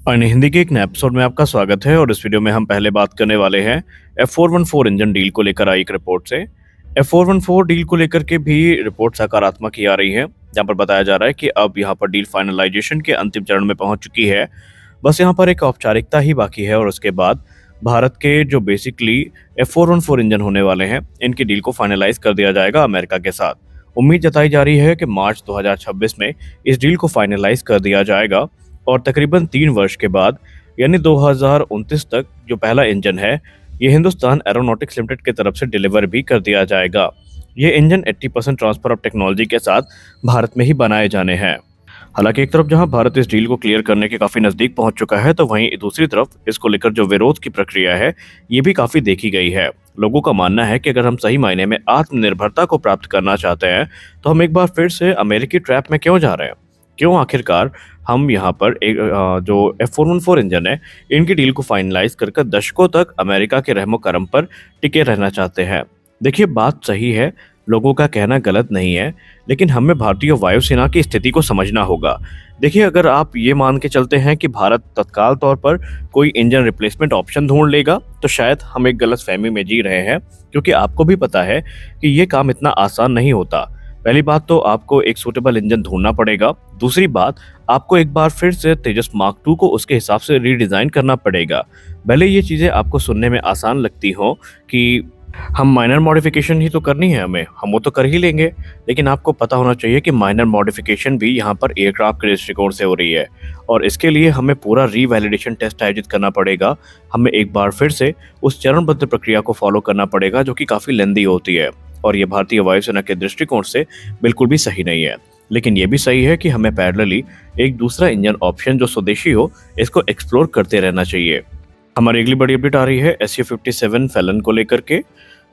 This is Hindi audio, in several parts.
और हिंदी के एक नए एपिसोड में आपका स्वागत है। और इस वीडियो में हम पहले बात करने वाले हैं F414 इंजन डील को लेकर आई एक रिपोर्ट से। F414 डील को लेकर के भी रिपोर्ट सकारात्मक ही आ रही है, जहां पर बताया जा रहा है कि अब यहां पर डील फाइनलाइजेशन के अंतिम चरण में पहुंच चुकी है। बस यहां पर एक औपचारिकता ही बाकी है और उसके बाद भारत के जो बेसिकली F414 इंजन होने वाले हैं, इनकी डील को फाइनलाइज कर दिया जाएगा अमेरिका के साथ। उम्मीद जताई जा रही है कि मार्च 2026 में इस डील को फाइनलाइज कर दिया जाएगा और तकरीबन 3 वर्ष के बाद यानी 2029 तक जो पहला इंजन है, ये हिंदुस्तान एरोनॉटिक्स लिमिटेड की तरफ से डिलीवर भी कर दिया जाएगा। ये इंजन 80% ट्रांसफर ऑफ टेक्नोलॉजी के साथ भारत में ही बनाए जाने हैं। हालांकि एक तरफ जहां भारत इस डील को क्लियर करने के काफी नजदीक पहुंच चुका है, तो वहीं दूसरी तरफ इसको लेकर जो विरोध की प्रक्रिया है, ये भी काफी देखी गई है। लोगों का मानना है कि अगर हम सही मायने में आत्मनिर्भरता को प्राप्त करना चाहते हैं, तो हम एक बार फिर से अमेरिकी ट्रैप में क्यों जा रहे हैं? क्यों आखिरकार हम यहाँ पर एक जो F414 इंजन है, इनकी डील को फाइनलाइज कर दशकों तक अमेरिका के रहमो करम पर टिके रहना चाहते हैं? देखिए, बात सही है, लोगों का कहना गलत नहीं है, लेकिन हमें भारतीय वायुसेना की स्थिति को समझना होगा। देखिए, अगर आप ये मान के चलते हैं कि भारत तत्काल तौर पर कोई इंजन रिप्लेसमेंट ऑप्शन ढूंढ लेगा, तो शायद हम एक गलतफहमी में जी रहे हैं, क्योंकि आपको भी पता है कि ये काम इतना आसान नहीं होता। पहली बात तो आपको एक सूटेबल इंजन ढूंढना पड़ेगा। दूसरी बात, आपको एक बार फिर से तेजस मार्क 2 को उसके हिसाब से रीडिजाइन करना पड़ेगा। भले ये चीज़ें आपको सुनने में आसान लगती हो कि हम माइनर मॉडिफिकेशन ही तो करनी है, हम वो तो कर ही लेंगे, लेकिन आपको पता होना चाहिए कि माइनर मॉडिफिकेशन भी यहाँ पर एयरक्राफ्ट के दृष्टिकोण से हो रही है और इसके लिए हमें पूरा रीवैलिडेशन टेस्ट आयोजित करना पड़ेगा। हमें एक बार फिर से उस चरणबद्ध प्रक्रिया को फॉलो करना पड़ेगा, जो कि काफ़ी लेंदी होती है और ये भारतीय वायुसेना के दृष्टिकोण से बिल्कुल भी सही नहीं है। लेकिन ये भी सही है कि हमें पैरेलली एक दूसरा इंजन ऑप्शन जो स्वदेशी हो, इसको एक्सप्लोर करते रहना चाहिए। हमारी अगली बड़ी अपडेट आ रही है Su-57 फैलन को लेकर के।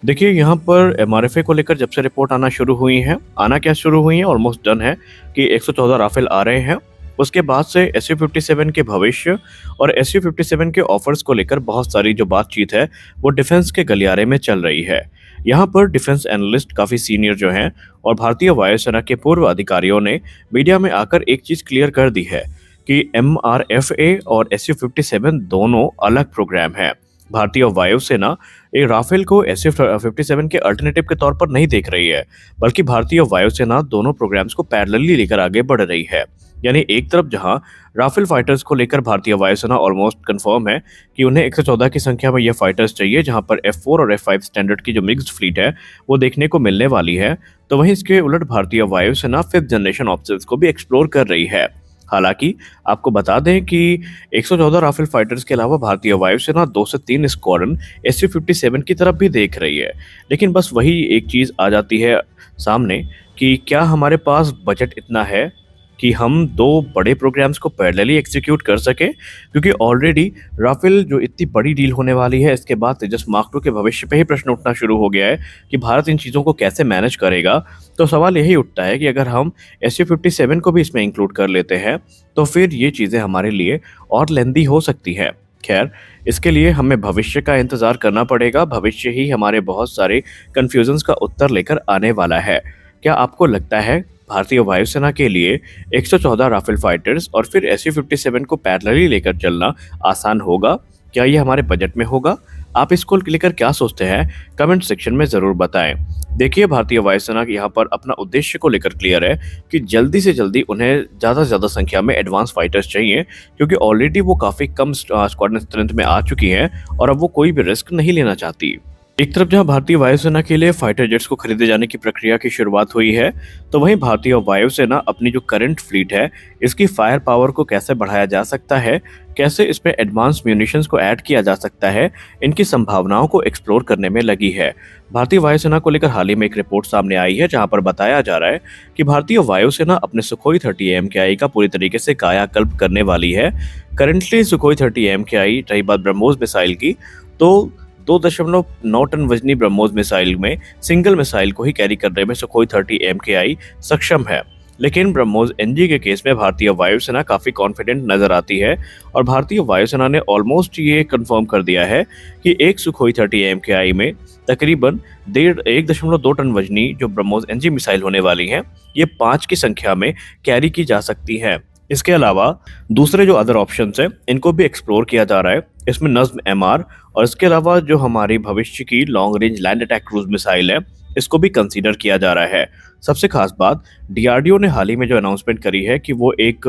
देखिए, यहाँ पर MRFA को लेकर जब से रिपोर्ट आना शुरू हुई है, ऑलमोस्ट डन है कि 114 राफेल आ रहे हैं। उसके बाद से Su-57 के भविष्य और Su-57 के ऑफर्स को लेकर बहुत सारी जो बातचीत है, वो डिफेंस के गलियारे में चल रही है। यहाँ पर डिफेंस एनालिस्ट काफ़ी सीनियर जो हैं और भारतीय वायुसेना के पूर्व अधिकारियों ने मीडिया में आकर एक चीज़ क्लियर कर दी है कि MRFA और Su-57 दोनों अलग प्रोग्राम हैं। भारतीय वायुसेना एक राफेल को Su-57 के अल्टरनेटिव के तौर पर नहीं देख रही है, बल्कि भारतीय वायुसेना दोनों प्रोग्राम्स को पैरेलली लेकर आगे बढ़ रही है। यानी एक तरफ जहां राफेल फाइटर्स को लेकर भारतीय वायुसेना ऑलमोस्ट कंफर्म है कि उन्हें 114 की संख्या में ये फाइटर्स चाहिए, जहां पर F4 और F5 स्टैंडर्ड की जो मिक्स्ड फ्लीट है, वो देखने को मिलने वाली है। तो वहीं इसके उलट भारतीय वायुसेना 5th जनरेशन ऑप्शंस को भी एक्सप्लोर कर रही है। हालांकि आपको बता दें कि 114 राफेल फाइटर्स के अलावा भारतीय वायुसेना 2 से 3 स्क्वाड्रन Su-57 की तरफ भी देख रही है। लेकिन बस वही एक चीज़ आ जाती है सामने कि क्या हमारे पास बजट इतना है कि हम 2 बड़े प्रोग्राम्स को पैरेलली एग्जीक्यूट कर सकें? क्योंकि ऑलरेडी राफेल जो इतनी बड़ी डील होने वाली है, इसके बाद तेजस मार्क 2 के भविष्य पे ही प्रश्न उठना शुरू हो गया है कि भारत इन चीज़ों को कैसे मैनेज करेगा। तो सवाल यही उठता है कि अगर हम Su-57 को भी इसमें इंक्लूड कर लेते हैं, तो फिर ये चीज़ें हमारे लिए और लेंदी हो सकती है। खैर, इसके लिए हमें भविष्य का इंतज़ार करना पड़ेगा। भविष्य ही हमारे बहुत सारे कन्फ्यूजन्स का उत्तर लेकर आने वाला है। क्या आपको लगता है भारतीय वायुसेना के लिए 114 राफेल फाइटर्स और फिर Su-57 को पैरेलली लेकर चलना आसान होगा? क्या ये हमारे बजट में होगा? आप इसको लेकर क्या सोचते हैं? कमेंट सेक्शन में ज़रूर बताएं। देखिए, भारतीय वायुसेना यहाँ पर अपना उद्देश्य को लेकर क्लियर है कि जल्दी से जल्दी उन्हें ज़्यादा से ज़्यादा संख्या में एडवांस फाइटर्स चाहिए, क्योंकि ऑलरेडी वो काफ़ी कम स्क्वाड्रन स्ट्रेंथ में आ चुकी हैं और अब वो कोई भी रिस्क नहीं लेना चाहती। एक तरफ जहां भारतीय वायुसेना के लिए फाइटर जेट्स को खरीदे जाने की प्रक्रिया की शुरुआत हुई है, तो वहीं भारतीय वायुसेना अपनी जो करंट फ्लीट है, इसकी फायर पावर को कैसे बढ़ाया जा सकता है, कैसे इसमें एडवांस म्यूनिशंस को ऐड किया जा सकता है, इनकी संभावनाओं को एक्सप्लोर करने में लगी है। भारतीय वायुसेना को लेकर हाल ही में एक रिपोर्ट सामने आई है, जहां पर बताया जा रहा है कि भारतीय वायुसेना अपने सुखोई 30 AMKI का पूरी तरीके से कायाकल्प करने वाली है। करंटली सुखोई 30 AMKI, रही बात ब्रह्मोस मिसाइल की, तो 2.9 टन वजनी ब्रह्मोस मिसाइल में सिंगल मिसाइल को ही कैरी करने में सुखोई 30 AMKI सक्षम है। लेकिन ब्रह्मोस NG के केस में भारतीय वायुसेना काफ़ी कॉन्फिडेंट नजर आती है और भारतीय वायुसेना ने ऑलमोस्ट ये कंफर्म कर दिया है कि एक सुखोई 30 AMKI में तकरीबन 1.2 टन वजनी जो ब्रह्मोस NG मिसाइल होने वाली हैं, ये 5 की संख्या में कैरी की जा सकती हैं। इसके अलावा दूसरे जो अदर ऑप्शंस हैं इनको भी एक्सप्लोर किया जा रहा है। इसमें नज्म एमआर और इसके अलावा जो हमारी भविष्य की long range land attack cruise missile है इसको भी कंसीडर किया जा रहा है। सबसे खास बात, डीआरडीओ ने हाल ही में जो अनाउंसमेंट करी है कि वो एक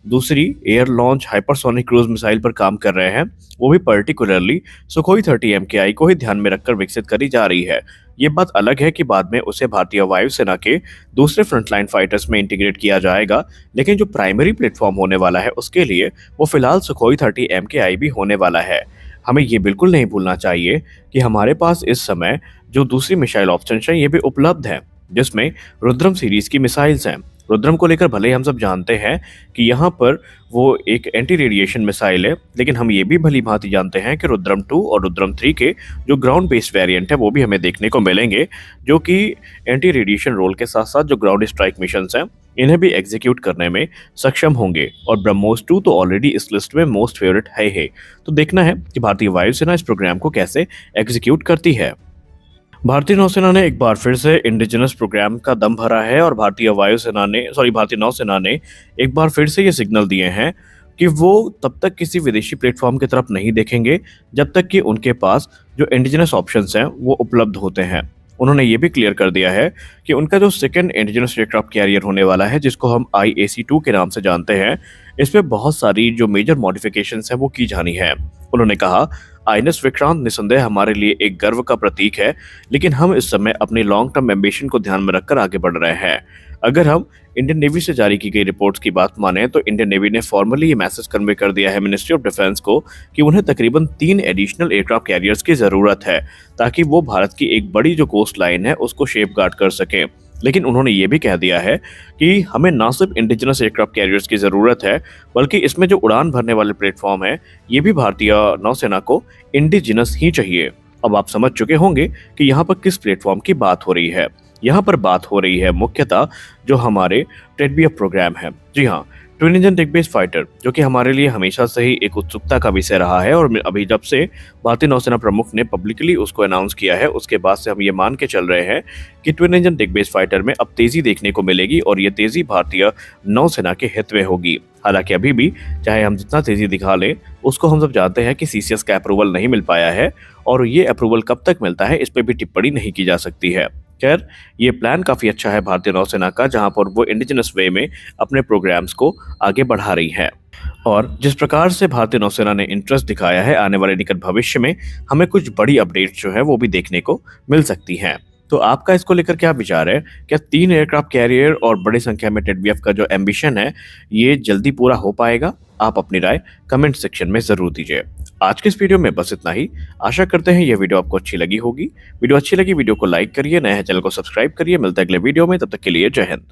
दूसरी air launch hypersonic cruise missile पर काम कर रहे हैं, वो भी पर्टिकुलरली सुखोई 30 MKI को ही ध्यान में रखकर विकसित करी जा रही है। ये बात अलग है कि बाद में उसे भारतीय वायुसेना के दूसरे फ्रंटलाइन फाइटर्स में इंटीग्रेट किया जाएगा, लेकिन जो प्राइमरी प्लेटफॉर्म होने वाला है उसके लिए वो फिलहाल सुखोई 30 MKI भी होने वाला है। हमें ये बिल्कुल नहीं भूलना चाहिए कि हमारे पास इस समय जो दूसरी मिसाइल ऑप्शन है ये भी उपलब्ध है, जिसमें रुद्रम सीरीज की मिसाइल्स हैं। रुद्रम को लेकर भले ही हम सब जानते हैं कि यहाँ पर वो एक एंटी रेडिएशन मिसाइल है, लेकिन हम ये भी भली भांति जानते हैं कि रुद्रम 2 और रुद्रम 3 के जो ग्राउंड बेस्ड वेरिएंट है वो भी हमें देखने को मिलेंगे, जो कि एंटी रेडिएशन रोल के साथ साथ जो ग्राउंड स्ट्राइक मिशंस हैं इन्हें भी एग्जीक्यूट करने में सक्षम होंगे। और ब्रह्मोस 2 तो ऑलरेडी इस लिस्ट में मोस्ट फेवरेट है ही। तो देखना है कि भारतीय वायुसेना इस प्रोग्राम को कैसे एग्जीक्यूट करती है। भारतीय नौसेना ने एक बार फिर से इंडिजिनस प्रोग्राम का दम भरा है और भारतीय नौसेना ने एक बार फिर से ये सिग्नल दिए हैं कि वो तब तक किसी विदेशी प्लेटफॉर्म की तरफ नहीं देखेंगे जब तक कि उनके पास जो इंडिजिनस ऑप्शंस हैं वो उपलब्ध होते हैं। उन्होंने ये भी क्लियर कर दिया है कि उनका जो सेकंड इंडिजिनस एयरक्राफ्ट कैरियर होने वाला है, जिसको हम IAC-2 के नाम से जानते हैं, इसमें बहुत सारी जो मेजर मॉडिफिकेशंस हैं वो की जानी है। उन्होंने कहा, आईएनएस विक्रांत निसंदेह हमारे लिए एक गर्व का प्रतीक है, लेकिन हम इस समय अपनी लॉन्ग टर्म एम्बिशन को ध्यान में रखकर आगे बढ़ रहे हैं। अगर हम इंडियन नेवी से जारी की गई रिपोर्ट्स की बात माने तो इंडियन नेवी ने फॉर्मली ये मैसेज कन्वे कर दिया है मिनिस्ट्री ऑफ डिफेंस को कि उन्हें तकरीबन 3 एडिशनल एयरक्राफ्ट कैरियर्स की जरूरत है, ताकि वो भारत की एक बड़ी जो कोस्ट लाइन है उसको शेप गार्ड कर सके। लेकिन उन्होंने ये भी कह दिया है कि हमें ना सिर्फ इंडिजिनस एयरक्राफ्ट कैरियर्स की ज़रूरत है, बल्कि इसमें जो उड़ान भरने वाले प्लेटफॉर्म है ये भी भारतीय नौसेना को इंडिजिनस ही चाहिए। अब आप समझ चुके होंगे कि यहाँ पर किस प्लेटफॉर्म की बात हो रही है। यहाँ पर बात हो रही है मुख्यतः जो हमारे टेडबीएफ प्रोग्राम है। जी हाँ, twin engine deck based fighter, जो कि हमारे लिए हमेशा से ही एक उत्सुकता का विषय रहा है और अभी जब से भारतीय नौसेना प्रमुख ने पब्लिकली उसको अनाउंस किया है उसके बाद से हम ये मान के चल रहे हैं कि twin engine deck based fighter में अब तेजी देखने को मिलेगी और ये तेजी भारतीय नौसेना के हित में होगी। हालांकि अभी भी चाहे हम जितना तेजी दिखा लें, उसको हम सब जानते हैं कि CCS का अप्रूवल नहीं मिल पाया है और ये अप्रूवल कब तक मिलता है इस पर भी टिप्पणी नहीं की जा सकती है। खैर, ये प्लान काफी अच्छा है भारतीय नौसेना का, जहां पर वो इंडिजिनस वे में अपने प्रोग्राम्स को आगे बढ़ा रही है। और जिस प्रकार से भारतीय नौसेना ने इंटरेस्ट दिखाया है, आने वाले निकट भविष्य में हमें कुछ बड़ी अपडेट्स जो है वो भी देखने को मिल सकती हैं। तो आपका इसको लेकर क्या विचार है? क्या 3 एयरक्राफ्ट कैरियर और बड़ी संख्या में टेडबीएफ का जो एम्बिशन है ये जल्दी पूरा हो पाएगा? आप अपनी राय कमेंट सेक्शन में जरूर दीजिए। आज के इस वीडियो में बस इतना ही। आशा करते हैं यह वीडियो आपको अच्छी लगी होगी। वीडियो अच्छी लगी वीडियो को लाइक करिए, नए चैनल को सब्सक्राइब करिए। मिलते हैं अगले वीडियो में, तब तक के लिए जय हिंद।